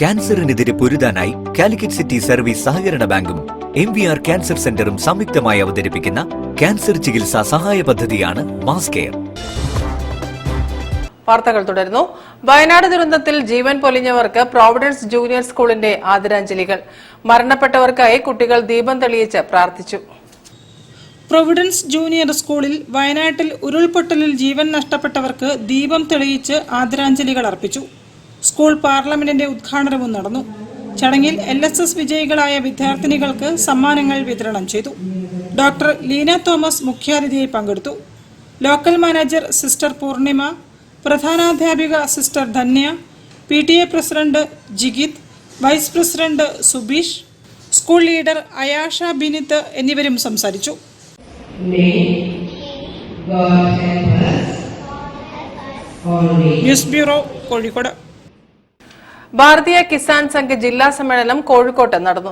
ക്യാൻസറിനെതിരെ പൊരുതാനായി Calicut city service സഹകരണ ബാങ്കും MVR cancer സെന്ററും സംയുക്തമായി അവതരിപ്പിക്കുന്ന ക്യാൻസർ ചികിത്സാ സഹായ പദ്ധതിയാണ് മാസ് കെയർ. വാർത്തകൾ തുടരുന്നു. വയനാട് ദുരന്തത്തിൽ ജീവൻ പൊലിഞ്ഞവർക്ക് പ്രോവിഡൻസ് ജൂനിയർ സ്കൂളിന്റെ ആദരാഞ്ജലികൾ. മരണപ്പെട്ടവർക്കായി കുട്ടികൾ ദീപം തെളിയിച്ച് പ്രാർത്ഥിച്ചു. പ്രൊവിഡൻസ് ജൂനിയർ സ്കൂളിൽ വയനാട്ടിൽ ഉരുൾപൊട്ടലിൽ ജീവൻ നഷ്ടപ്പെട്ടവർക്ക് ദീപം തെളിയിച്ച് ആദരാഞ്ജലികൾ അർപ്പിച്ചു. സ്കൂൾ പാർലമെന്റിന്റെ ഉദ്ഘാടനവും നടന്നു. ചടങ്ങിൽ LSS വിജയികളായ വിദ്യാർത്ഥിനികൾക്ക് സമ്മാനങ്ങൾ വിതരണം ചെയ്തു. ഡോക്ടർ ലീന തോമസ് മുഖ്യാതിഥിയായി പങ്കെടുത്തു. ലോക്കൽ മാനേജർ സിസ്റ്റർ പൂർണിമ, പ്രധാനാധ്യാപിക sister Dhanya, PTA president Jigith, vice president Subeesh, school leader Ayasha Binith എന്നിവരും സംസാരിച്ചു. News bureau, Kozhikode. ഭാരതീയ കിസാൻ സംഘ് ജില്ലാ സമ്മേളനം കോഴിക്കോട്ട് നടന്നു.